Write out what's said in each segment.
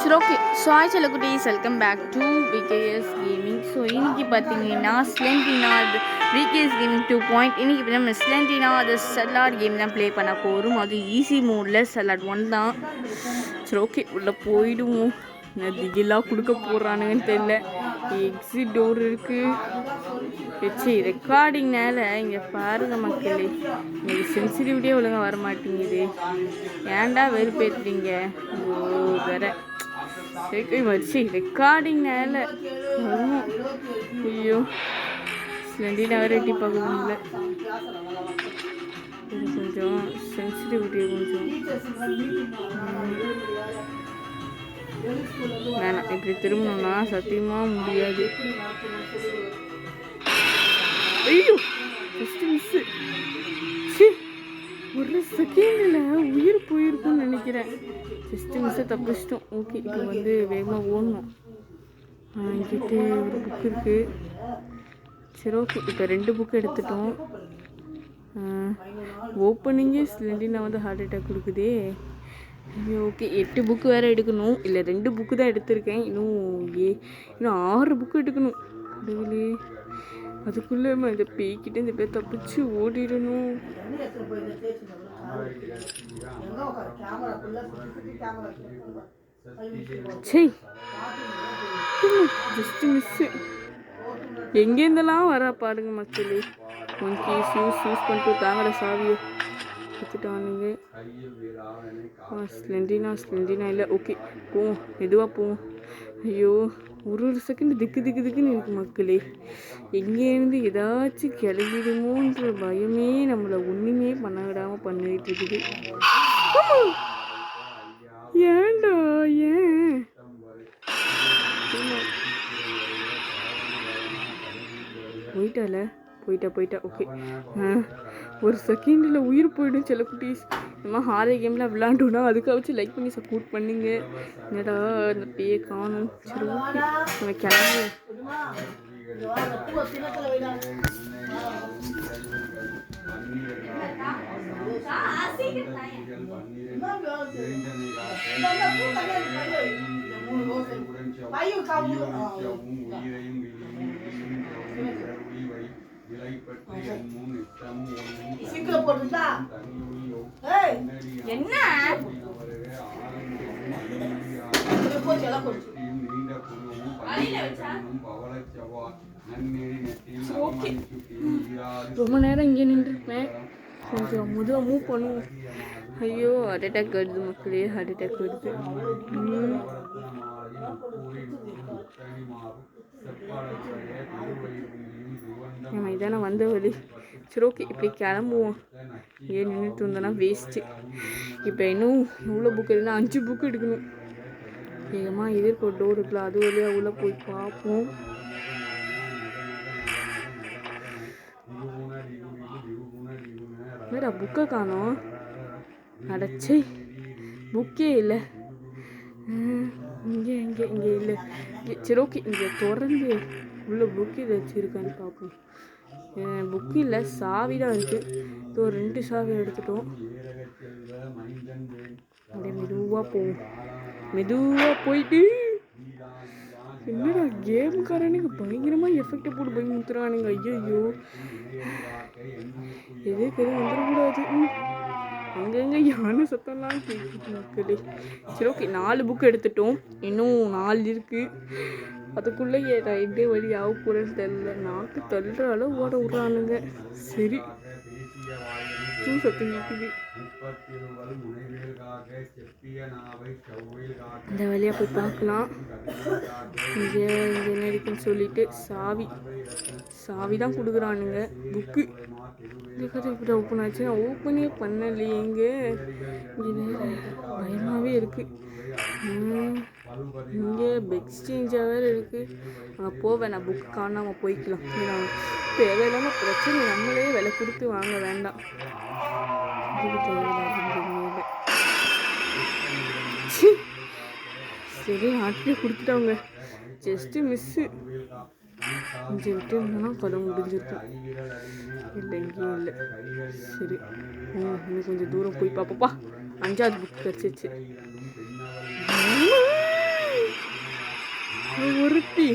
சரி okay. So hi செல்லக்குட்டீஸ், welcome back to VKS gaming. So இன்றைக்கி பார்த்தீங்கன்னா ஸ்லெண்டினா அது விகேஎஸ் கேமிங் 2. இன்றைக்கி பார்த்தீங்கன்னா ஸ்லெண்டினா அது செல்லாட் கேம் தான் ப்ளே பண்ண போகிறோம். அது ஈஸி மோடில் செல்லாட் 1 தான். சரி ஓகே, உள்ளே போயிடுவோம். என்ன திகிலாக கொடுக்க போகிறானுங்கன்னு தெரியல. எக்ஸிட் டோர் இருக்குது வச்சு ரெக்கார்டிங்னால இங்கே பாருங்கள் மக்களே, எனக்கு சென்சிட்டிவிட்டியே ஒழுங்காக வர மாட்டேங்குது. ஏன்டா வெறுப்பேற்றுறீங்க வேற வச்சு ரெக்கார்டிங்னால. ஐயோ ஸ்லெண்டினா வேற எட்டி பார்க்கணும்ல, இது கொஞ்சம் சென்சிட்டிவிட்டியை கொஞ்சம் வேணாம். இப்படி திரும்பணும்னா சத்தியமாக முடியாது. ஐயோ ஃபஸ்ட்டு மிஸ்ஸு. ஒரு செகண்டில் உயிர் போயிருக்கும்னு நினைக்கிறேன். ஜஸ்ட்டு மிஸ்ஸை தப்பிச்சிட்டோம். ஓகே, இப்போ வந்து வேகமாக ஓடணும். என்கிட்ட ஒரு புக் இருக்குது. சரி ஓகே, இப்போ 2 புக்கு எடுத்துட்டோம். ஓப்பனிங்கே ஸ்லெண்டினா வந்து ஹார்ட் அட்டாக் கொடுக்குதே. ஐயோ ஓகே, 8 புக்கு வேறு எடுக்கணும். இல்லை 2 புக்கு தான் எடுத்திருக்கேன். இன்னும் 6 புக்கு எடுக்கணும். கடவுளே, அதுக்குள்ளே இந்த பேய்கிட்ட இந்த பேர் தப்பிச்சு ஓடிடணும். சரி ஜஸ்ட்டு மிஸ்ஸு. எங்கேருந்தெல்லாம் வர பாருங்க மக்களே. மங்கீஸ் யூஸ் பண்ணிட்டு தாங்கட சாவியை எடுத்துட்டானுங்க. ஸ்லெண்டினா இல்லை. ஓகே போவோம், மெதுவாக போவோம். ஐயோ ஒரு செகண்ட் திக்குன்னு இருக்கு மக்களே. எங்கேருந்து ஏதாச்சும் கிளம்பிடுமோன்ற பயமே நம்மளை ஒன்றுமே பண்ண விடாமல் பண்ணிட்டு இருக்குது. ஏன்டா ஏன் போயிட்டா. ஓகே, ஒரு செகண்டில் உயிர் போயிடும் செல்லக்குட்டீஸ். இந்த ஹாரர் கேமில் விளாண்டோன்னா அதுக்காக லைக் பண்ணி சப்போர்ட் பண்ணுங்க. என்னடா இந்த பேயை காணும். சரி ஓகே, நம்ம கிளம்பு. என்ன ரொம்ப நேரம் இங்கே நின்றுருப்பேன். கொஞ்சம் மெதுவாக மூவ் பண்ணுவோம். ஐயோ ஹார்ட் அட்டாக் வருது மக்களே, ஹார்ட் அட்டாக் வருது. நம்ம இதானே வந்த வழி. சரி ஓகே, இப்படி கிளம்புவோம். ஏன் நின்றுட்டு இருந்தோன்னா வேஸ்ட்டு. இப்போ இன்னும் எவ்வளோ புக்கு இருக்குன்னா 5 புக்கு எடுக்கணும். வேகமாக எதிர்க்க ஒரு டோர் இருக்குல்ல, அது வழியாக உள்ளே போய் பார்ப்போம். என்னடா புக்கை காணோம். அடைச்சி புக்கே இல்லை. இங்கே இல்லை. சரி ஓகே, இங்கே திறந்து உள்ள புக்கு இதை வச்சுருக்கான்னு பார்ப்போம். புக்கு இல்லை, சாவி தான் இருக்குது. இப்போ 2 சாவி எடுத்துட்டோம். அப்படியே மெதுவாக போயிட்டு. என்னடா கேமுக்காரனுங்க பயங்கரமாக எஃபெக்டை போட்டு பயமுத்துறானுங்க. ஐயோ எதுக்கு வந்துடக்கூடாது. அங்கங்கே யானை சத்தம்லாம் கேட்குது மக்களே. சரி ஓகே, 4 புக்கு எடுத்துட்டோம். இன்னும் 4 இருக்குது. அதுக்குள்ளே எப்படி வழி ஆக போகிறேன்னு தெரியல. நாக்கு தள்ளுற அளவு ஓட விட்றானுங்க. சரி சத்தம் கேட்குது. இந்த வழியாக போய் பார்க்கலாம். இங்கே என்ன இருக்குன்னு சொல்லிட்டு சாவி தான் கொடுக்குறானுங்க. புக்கு இப்படி ஓப்பன் ஆச்சு. நான் ஓப்பனே பண்ணலையே. இங்கே பயமாகவே இருக்குது. இங்கே எக்ஸ்சேஞ்சாக வேறு இருக்குது. அங்கே போவேன். நான் புக்கு காணாமல் போய்க்கலாம். தேவையில்லாமல் பிரச்சனை நம்மளே விலை கொடுத்து வாங்க வேண்டாம். சரி ஆட்டிலே கொடுத்துட்டாங்க. Just miss. இங்கே விட்டு இருந்தோன்னா கதை முடிஞ்சிருக்கும். இல்லை எங்கேயும் இல்லை. சரி இன்னும் கொஞ்சம் தூரம் போய் பார்ப்போப்பா. 5வது புக் கிடச்சிச்சு. ஒருத்தி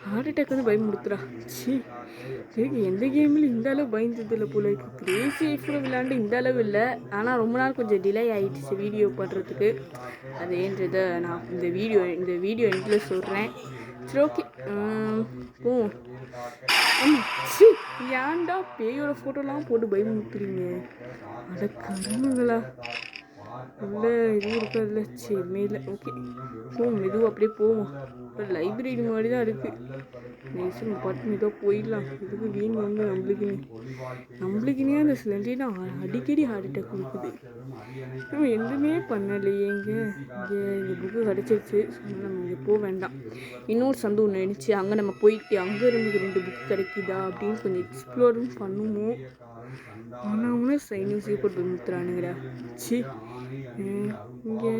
ஹார்ட் அட்டாக் வந்து பயமுடுத்துறா. சி எனக்கு எந்த கேமில் இந்த அளவு பயந்ததில்லை போல இருக்குது. கிரேசி ஐஃபில் விளையாண்டு இந்த அளவு இல்லை. ஆனால் ரொம்ப நாள் கொஞ்சம் டிலே ஆகிடுச்சு வீடியோ பண்ணுறதுக்கு. அது ஏன்றதை நான் இந்த வீடியோ எண்டில் சொல்கிறேன். சரி ஓகே போவோம். ஆமாம் சி ஏன்டா பேயோட ஃபோட்டோலாம் போட்டு பயமுறுத்துறீங்க? அட கருணுங்களா, உள்ள எதுவும் இருக்காதுல்ல. சரி இல்லை ஓகே போவோம், மெதுவும் அப்படியே போவோம். இப்போ லைப்ரரி மாதிரி தான் இருக்குது. நெக்ஸ்ட் நம்ம பாட்டு மெதுவாக போயிடலாம். இதுக்கு வீண் வாங்க நம்மளுக்குனே அந்த சிலண்டினா அடிக்கடி ஹார்ட் அட்டாக் கொடுக்குது. நம்ம எதுவுமே பண்ணலையே. இங்கே இந்த புக்கு கிடச்சிருச்சு. நம்ம இங்கே போக வேண்டாம். இன்னொரு சந்து ஒன்று நினச்சி அங்கே நம்ம போயிட்டு அங்கே இருந்து 2 புக்கு கிடைக்குதா அப்படின்னு கொஞ்சம் எக்ஸ்ப்ளோரும் பண்ணுவோம். ஆனால் அவனே சைனியூஸே போட்டு முத்துறானுங்கடா. சி இங்கே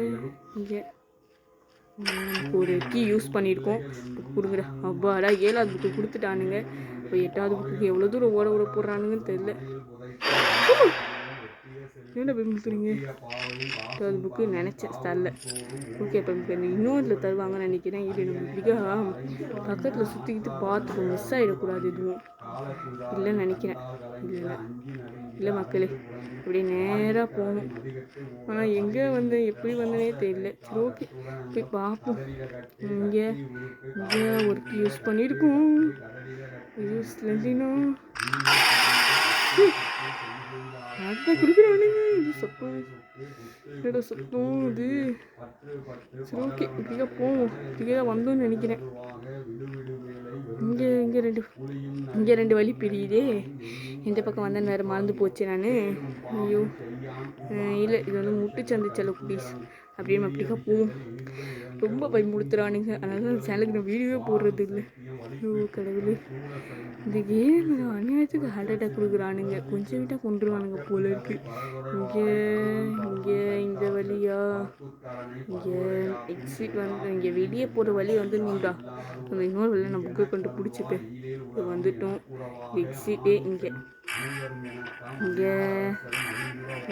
நமக்கு ஒரு கீ யூஸ் பண்ணியிருக்கோம். புக் கொடுக்குற அப்பாடா 7வது புக்கு கொடுத்துட்டானுங்க. இப்போ 8வது புக்கு எவ்வளோ தூரம் ஓட போடுறானுங்கன்னு தெரியல. என்ன போய் முத்துறீங்க? 8வது புக்கு நினச்சேன் தரல. ஓகே இப்போ இன்னொருத்தில் தருவாங்கன்னு நினைக்கிறேன். இது நம்ம இப்படிக்கா பக்கத்தில் சுற்றிக்கிட்டு பார்த்துக்கோ, மிஸ் ஆகிடக்கூடாது எதுவும் இல்லைன்னு நினைக்கிறேன். இல்லை மக்களே இப்படி நேராக போகணும். ஆனால் எங்கே வந்தேன் எப்படி வந்தேனே தெரியல. சரி ஓகே போய் பார்ப்போம். இங்கே ஒர்க் யூஸ் பண்ணியிருக்கோம். யூஸ்லன்னா அதை கொடுக்குறானுங்க. இது சத்தம் என்னோட சத்தம் இது. சரி ஓகே இப்படிக்கா போவோம். இப்படிக்கா வந்தோன்னு நினைக்கிறேன். இங்கே 2 வழி பிரியுதே. இந்த பக்கம் வந்தேன்னு வேறு மறந்து போச்சு நான். ஐயோ இல்லை இது வந்து முட்டுச்சந்து செல்ல குட்டீஸ் அப்படின்னு அப்படிக்கா போவோம். ரொம்ப பயமுடுத்துறானுங்க. அதனால அந்த சேனலுக்கு நான் வீடியோவே போடுறது இல்லை. ஐயோ கடவுளே, இந்த கேம் அநியாயத்துக்கு ஹார்ட் அட்டாக் கொடுக்குறானுங்க. கொஞ்சம் விட்டால் கொண்டுருவானுங்க போல இருக்கு. இங்கே இந்த வழியா இங்கே எக்ஸிட் வந்து இங்கே வெளியே போகிற வழி வந்து நீடா அந்த இன்னொரு வழியை நான் புக்கை கொண்டு பிடிச்சிப்பேன். இப்போ வந்துட்டோம். எக்ஸிட்டே இங்கே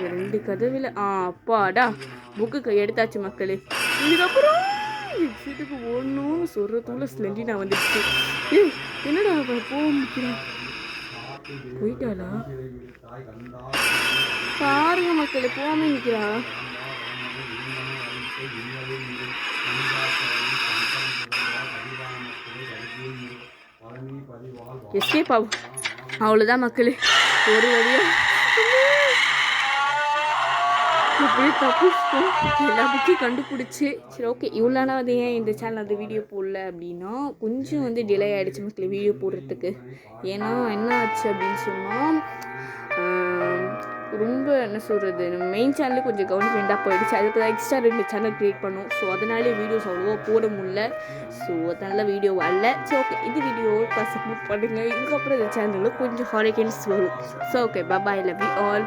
2 கதவில் அப்பாடா புக்கு எடுத்தாச்சு மக்களே. இதுக்கப்புறம் எக்ஸிட்டுக்கு ஓடணும்னு சொல்கிறதுக்குள்ள ஸ்லெண்டி நான் வந்துடுச்சு. என்னடா போக முடிக்கிறேன் போயிட்டாளா பாருங்க மக்களே, போகாம நிற்கிறா. எஸ்கேப் ஆகும். அவ்வளோதான் மக்களே, ஒரு வழியா இப்படியே தப்பிச்சிட்டோம். எல்லா புக்கையும் கண்டுபிடிச்சி. சரி ஓகே இவ்வளோனா வந்து ஏன் இந்த சேனல் அந்த வீடியோ போடல அப்படின்னா கொஞ்சம் வந்து டிலே ஆகிடுச்சு மக்களே வீடியோ போடுறதுக்கு. ஏன்னா என்ன ஆச்சு அப்படின்னு சொன்னால் ரொம்ப என்ன சொல்கிறது, நம்ம மெயின் சேனலே கொஞ்சம் கவனிமெண்ட்டாக போயிடுச்சு. அதுக்கு தான் எக்ஸ்ட்ரா 2 சேனல் க்ரியேட் பண்ணோம். ஸோ அதனாலே வீடியோஸ் அவ்வளோவா போட முடியல. ஸோ அதனால வீடியோ வரல. ஸோ ஓகே இந்த வீடியோ சப்போர்ட் பண்ணுங்கள். இதுக்கப்புறம் இந்த சேனலில் கொஞ்சம் ஹாரிகன்ஸ் வரும். So okay bye, love you all.